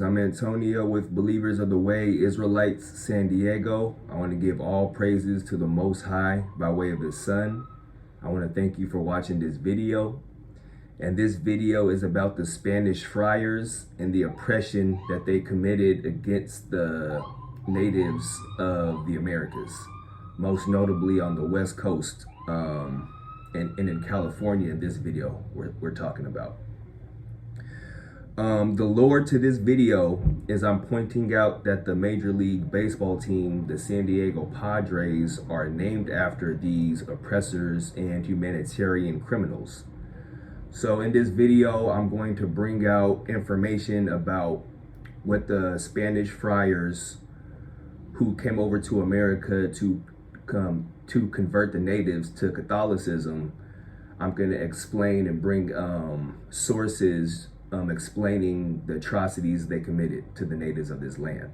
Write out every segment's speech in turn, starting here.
Friars. I'm Antonio with Believers of the Way, Israelites, San Diego. I want to give all praises to the Most High by way of His Son. I want to thank you for watching this video. And this video is about the Spanish Friars and the oppression that they committed against the natives of the Americas, most notably on the West Coast and in California in this video we're talking about. The lore to this video is I'm pointing out that the Major League Baseball team, the San Diego Padres, are named after these oppressors and humanitarian criminals. So in this video, I'm going to bring out information about what the Spanish Friars who came over to America to convert the natives to Catholicism. I'm going to explain and bring sources explaining the atrocities they committed to the natives of this land.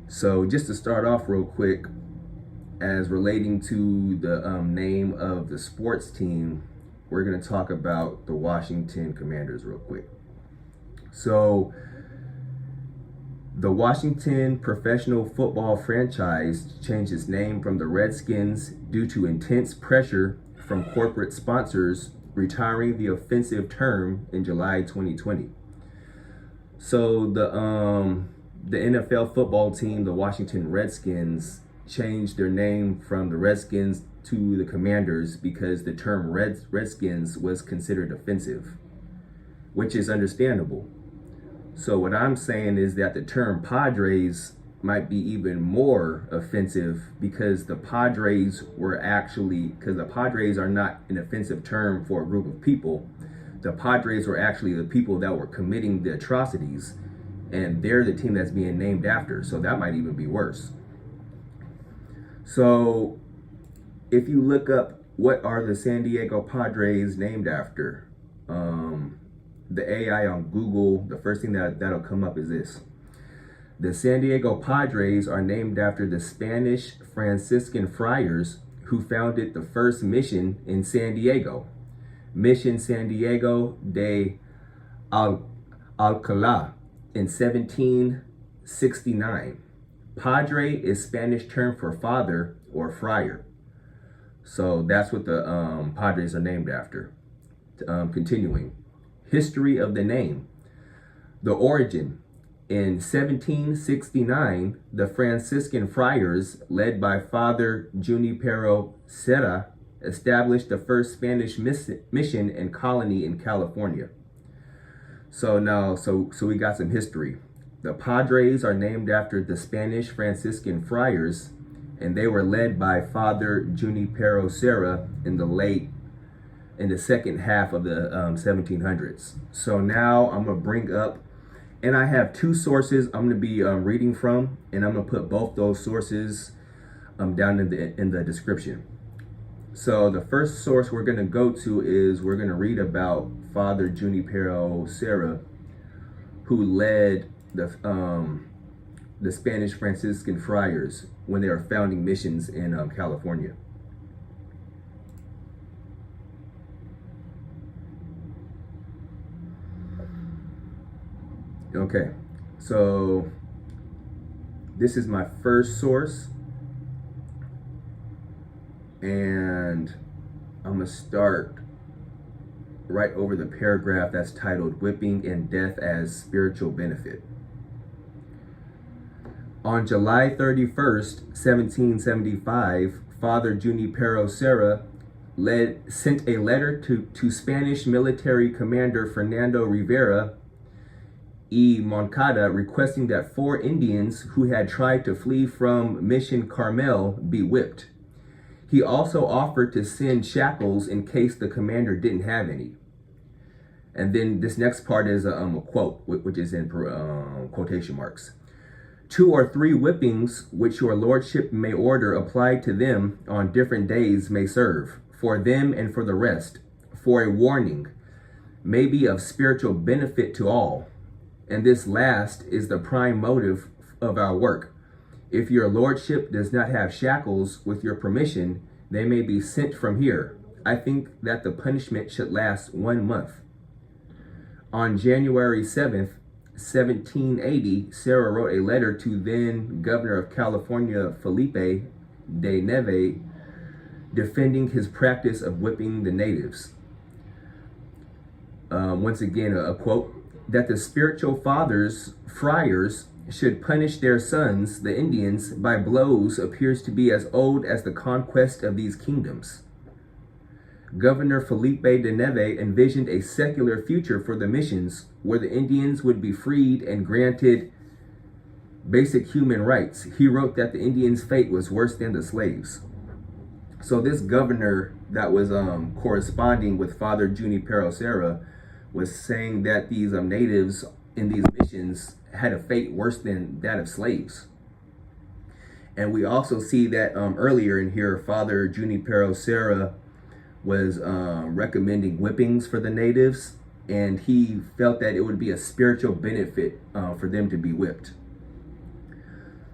So just to start off real quick, as relating to the name of the sports team, we're going to talk about the Washington Commanders real quick. So the Washington professional football franchise changed its name from the Redskins due to intense pressure from corporate sponsors, retiring the offensive term in July 2020. So the NFL football team, the Washington Redskins, changed their name from the Redskins to the Commanders because the term Redskins was considered offensive, which is understandable. So what I'm saying is that the term Padres might be even more offensive because the Padres are not an offensive term for a group of people. The Padres were actually the people that were committing the atrocities, and they're the team that's being named after. So that might even be worse. So if you look up what are the San Diego Padres named after, the AI on Google, the first thing that'll come up is this. The San Diego Padres are named after the Spanish Franciscan friars who founded the first mission in San Diego, Mission San Diego de Alcalá, in 1769. Padre is Spanish term for father or friar. So that's what the Padres are named after. Continuing. History of the name. The origin. In 1769, the Franciscan friars, led by Father Junipero Serra, established the first Spanish mission and colony in California. So we got some history. The Padres are named after the Spanish Franciscan friars, and they were led by Father Junipero Serra in the second half of the 1700s. So now I'm gonna bring up, and I have two sources I'm going to be reading from, and I'm going to put both those sources down in the description. So the first source we're going to go to is we're going to read about Father Junipero Serra, who led the Spanish Franciscan friars when they were founding missions in California. Okay, so this is my first source, and I'm gonna start right over the paragraph that's titled "Whipping and Death as Spiritual Benefit." On July 31st, 1775, Father Junipero Serra sent a letter to Spanish military commander Fernando Rivera y Moncada, requesting that 4 Indians who had tried to flee from Mission Carmel be whipped. He also offered to send shackles in case the commander didn't have any. And then this next part is a quote, which is in quotation marks. 2 or 3 whippings, which your lordship may order applied to them on different days, may serve, for them and for the rest, for a warning, may be of spiritual benefit to all. And this last is the prime motive of our work. If your lordship does not have shackles, with your permission, they may be sent from here. I think that the punishment should last 1 month. On January 7th, 1780, Sarah wrote a letter to then Governor of California, Felipe de Neve, defending his practice of whipping the natives. Once again, a quote, that the spiritual fathers, friars, should punish their sons, the Indians, by blows appears to be as old as the conquest of these kingdoms. Governor Felipe de Neve envisioned a secular future for the missions where the Indians would be freed and granted basic human rights. He wrote that the Indians' fate was worse than the slaves. So this governor that was corresponding with Father Junipero Serra was saying that these natives in these missions had a fate worse than that of slaves. And we also see that earlier in here, Father Junipero Serra was recommending whippings for the natives, and he felt that it would be a spiritual benefit for them to be whipped.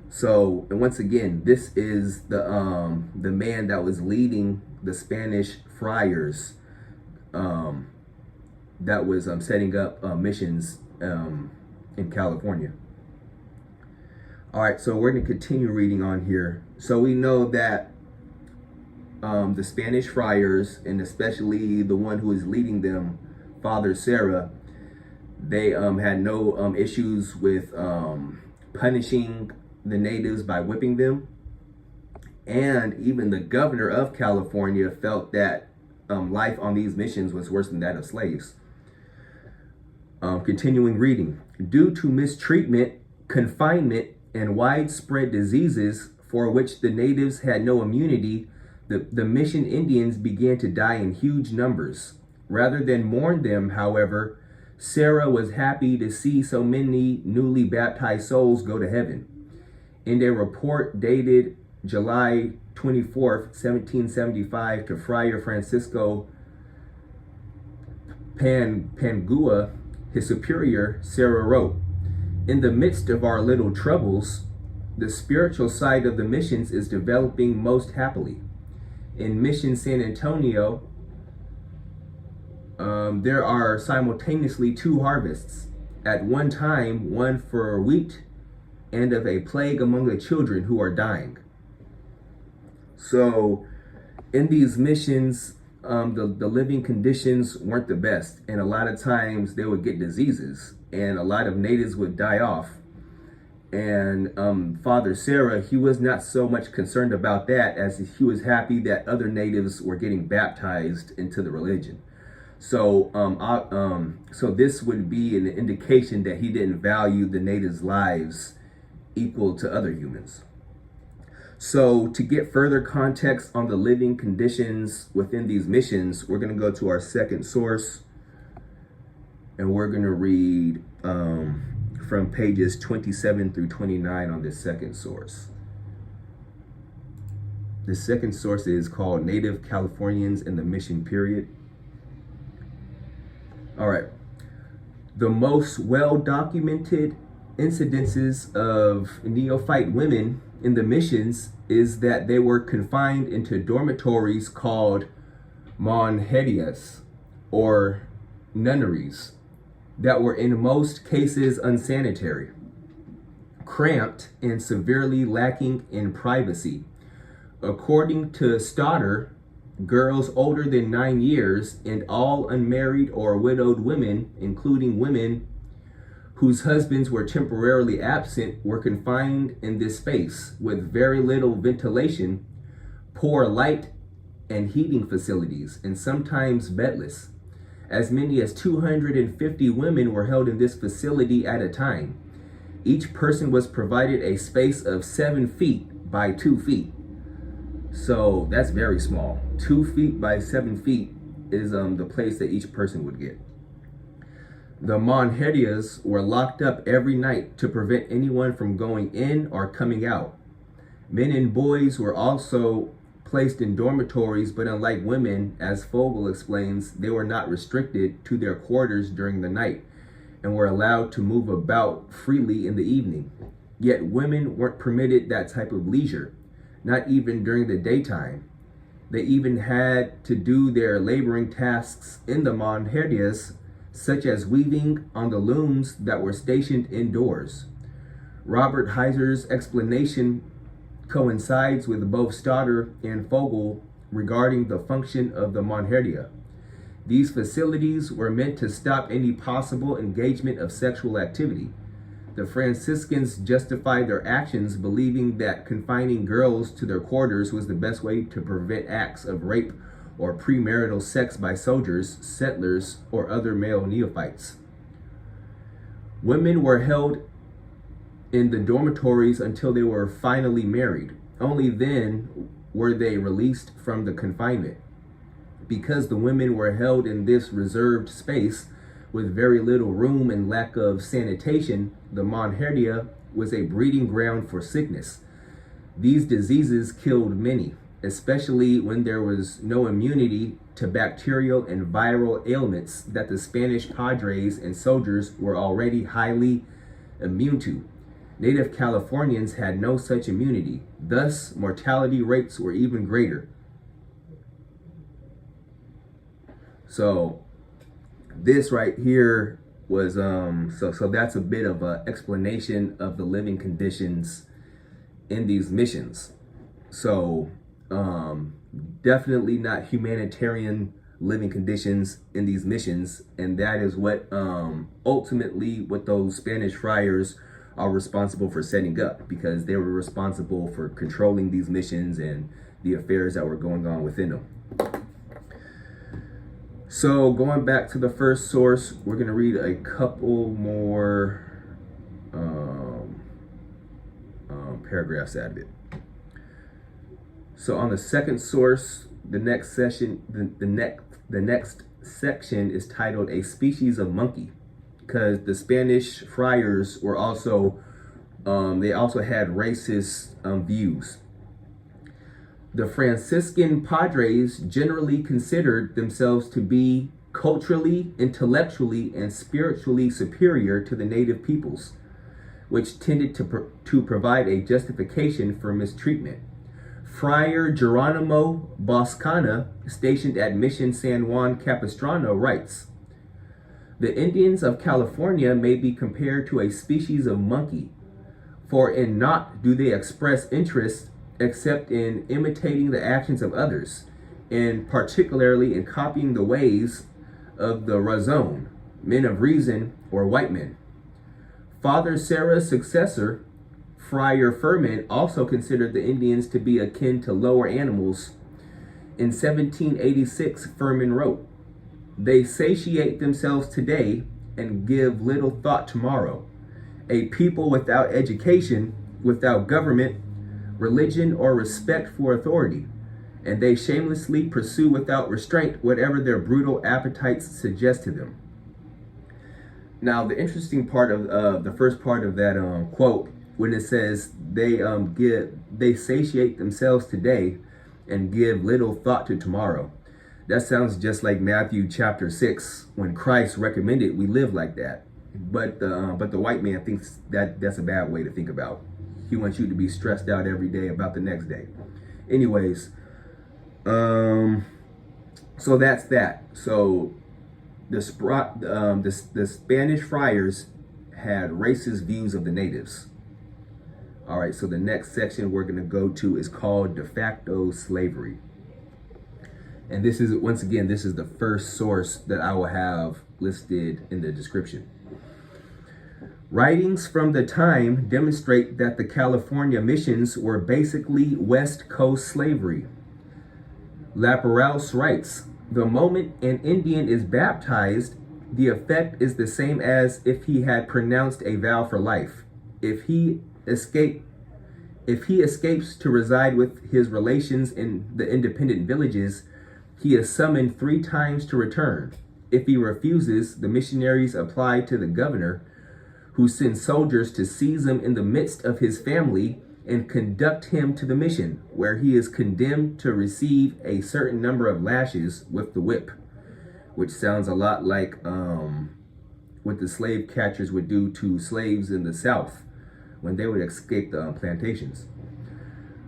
So, and once again, this is the man that was leading the Spanish friars that was setting up missions in California. All right, so we're going to continue reading on here. So we know that the Spanish friars, and especially the one who is leading them, Father Serra, they had no issues with punishing the natives by whipping them. And even the governor of California felt that life on these missions was worse than that of slaves. Continuing reading. Due to mistreatment, confinement, and widespread diseases for which the natives had no immunity, the mission Indians began to die in huge numbers. Rather than mourn them, however, Sarah was happy to see so many newly baptized souls go to heaven. In a report dated July 24th, 1775, to Friar Francisco Pangua, his superior, Sarah wrote, "In the midst of our little troubles, the spiritual side of the missions is developing most happily. In Mission San Antonio, there are simultaneously two harvests, at one time one for wheat and of a plague among the children who are dying." So in these missions, the living conditions weren't the best, and a lot of times they would get diseases, and a lot of natives would die off. And Father Serra, he was not so much concerned about that as he was happy that other natives were getting baptized into the religion. So, so this would be an indication that he didn't value the natives' lives equal to other humans. So to get further context on the living conditions within these missions, we're going to go to our second source, and we're going to read from pages 27 through 29 on this second source. The second source is called Native Californians in the Mission Period. All right. The most well-documented incidences of neophyte women in the missions is that they were confined into dormitories called monjerias, or nunneries, that were in most cases unsanitary, cramped, and severely lacking in privacy. According to Stoddard, girls older than 9 years and all unmarried or widowed women, including women whose husbands were temporarily absent, were confined in this space with very little ventilation, poor light and heating facilities, and sometimes bedless. As many as 250 women were held in this facility at a time. Each person was provided a space of 7 feet by 2 feet. So that's very small. 2 feet by 7 feet is the place that each person would get. The monjerias were locked up every night to prevent anyone from going in or coming out. Men and boys were also placed in dormitories, but unlike women, as Fogel explains, they were not restricted to their quarters during the night and were allowed to move about freely in the evening. Yet women weren't permitted that type of leisure, not even during the daytime. They even had to do their laboring tasks in the monjerias such as weaving on the looms that were stationed indoors. Robert Heiser's explanation coincides with both Stoddard and Fogel regarding the function of the Monherdia. These facilities were meant to stop any possible engagement of sexual activity. The Franciscans justified their actions believing that confining girls to their quarters was the best way to prevent acts of rape or premarital sex by soldiers, settlers, or other male neophytes. Women were held in the dormitories until they were finally married. Only then were they released from the confinement. Because the women were held in this reserved space with very little room and lack of sanitation, the Monherdia was a breeding ground for sickness. These diseases killed many, especially when there was no immunity to bacterial and viral ailments that the Spanish padres and soldiers were already highly immune to. Native Californians had no such immunity. Thus, mortality rates were even greater. So this right here was so that's a bit of an explanation of the living conditions in these missions. So definitely not humanitarian living conditions in these missions, and that is what ultimately what those Spanish friars are responsible for setting up, because they were responsible for controlling these missions and the affairs that were going on within them. So going back to the first source, we're going to read a couple more paragraphs out of it. So on the second source, the next section is titled "A Species of Monkey," because the Spanish friars were also they also had racist views. The Franciscan padres generally considered themselves to be culturally, intellectually, and spiritually superior to the native peoples, which tended to provide a justification for mistreatment. Friar Geronimo Boscana, stationed at Mission San Juan Capistrano, writes, "The Indians of California may be compared to a species of monkey, for in naught do they express interest except in imitating the actions of others, and particularly in copying the ways of the Razon, men of reason, or white men." Father Sarah's successor, Friar Furman, also considered the Indians to be akin to lower animals. In 1786, Furman wrote, "They satiate themselves today and give little thought tomorrow. A people without education, without government, religion, or respect for authority, and they shamelessly pursue without restraint whatever their brutal appetites suggest to them." Now, the interesting part of the first part of that quote, when it says they satiate themselves today and give little thought to tomorrow, that sounds just like Matthew chapter 6, when Christ recommended we live like that. But the white man thinks that that's a bad way to think about. He wants you to be stressed out every day about the next day. Anyways, so that's that. So the Spanish friars had racist views of the natives. All right, so the next section we're going to go to is called de facto slavery. And this is, once again, this is the first source that I will have listed in the description. Writings from the time demonstrate that the California missions were basically West Coast slavery. Laperouse writes, "The moment an Indian is baptized, the effect is the same as if he had pronounced a vow for life. If he escapes to reside with his relations in the independent villages, he is summoned 3 times to return. If he refuses, the missionaries apply to the governor, who sends soldiers to seize him in the midst of his family and conduct him to the mission, where he is condemned to receive a certain number of lashes with the whip," which sounds a lot like what the slave catchers would do to slaves in the South when they would escape the plantations.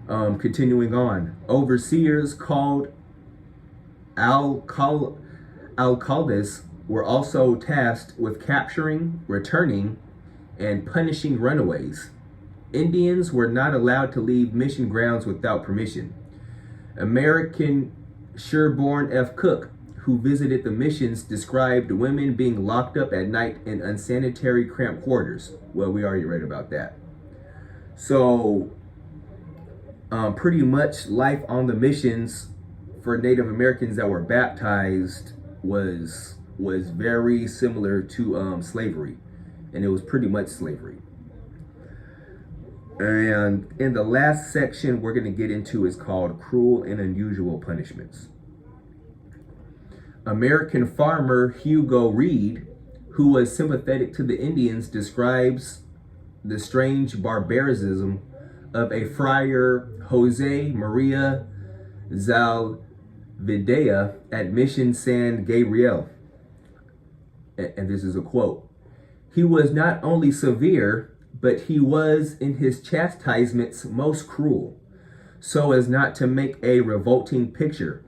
Continuing on, overseers called alcaldes were also tasked with capturing, returning, and punishing runaways. Indians were not allowed to leave mission grounds without permission. American Sherborne F. Cook, who visited the missions, described women being locked up at night in unsanitary cramped quarters. Well, we already read about that. So, pretty much life on the missions for Native Americans that were baptized was very similar to slavery, and it was pretty much slavery. And in the last section we're going to get into is called Cruel and Unusual Punishments. American farmer Hugo Reed, who was sympathetic to the Indians, describes the strange barbarism of a friar, Jose Maria Zalvidea, at Mission San Gabriel. And this is a quote. He was not only severe, but he was in his chastisements most cruel, so as not to make a revolting picture.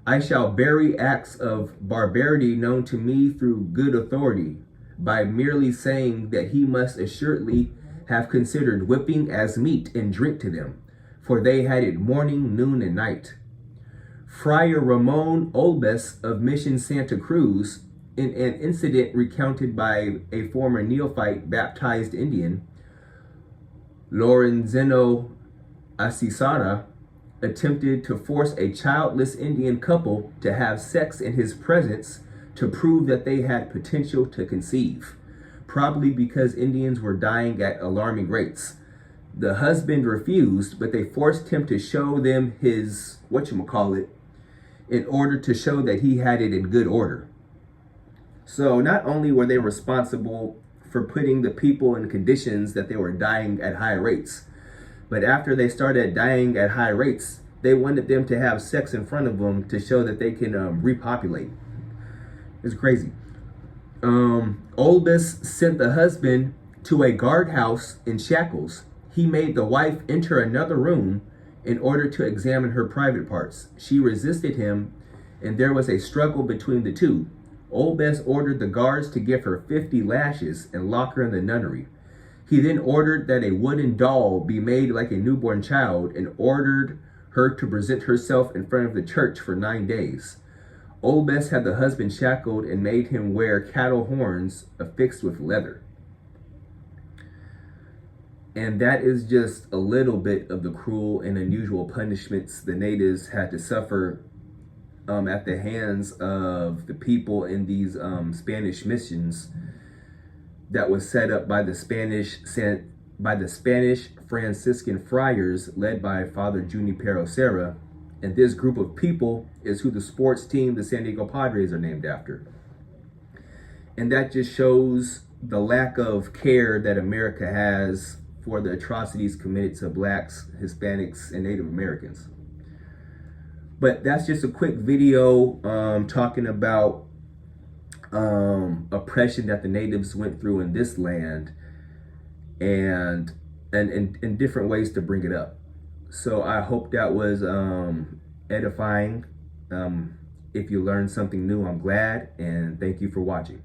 I shall bury acts of barbarity known to me through good authority, by merely saying that he must assuredly have considered whipping as meat and drink to them, for they had it morning, noon, and night. Friar Ramon Olbes of Mission Santa Cruz, in an incident recounted by a former neophyte baptized Indian, Lorenzino Asisara, attempted to force a childless Indian couple to have sex in his presence to prove that they had potential to conceive, probably because Indians were dying at alarming rates. The husband refused, but they forced him to show them his whatchamacallit in order to show that he had it in good order. So not only were they responsible for putting the people in conditions that they were dying at high rates, but after they started dying at high rates, they wanted them to have sex in front of them to show that they can repopulate. It's crazy. Olbes sent the husband to a guardhouse in shackles. He made the wife enter another room in order to examine her private parts. She resisted him, and there was a struggle between the two. Olbes ordered the guards to give her 50 lashes and lock her in the nunnery. He then ordered that a wooden doll be made like a newborn child and ordered her to present herself in front of the church for 9 days. Olbes had the husband shackled and made him wear cattle horns affixed with leather. And that is just a little bit of the cruel and unusual punishments the natives had to suffer at the hands of the people in these Spanish missions that was set up by the Spanish Franciscan friars led by Father Junipero Serra. And this group of people is who the sports team, the San Diego Padres, are named after. And that just shows the lack of care that America has for the atrocities committed to blacks, Hispanics, and Native Americans. But that's just a quick video talking about oppression that the natives went through in this land, and different ways to bring it up. So I hope that was edifying. If you learned something new, I'm glad, and thank you for watching.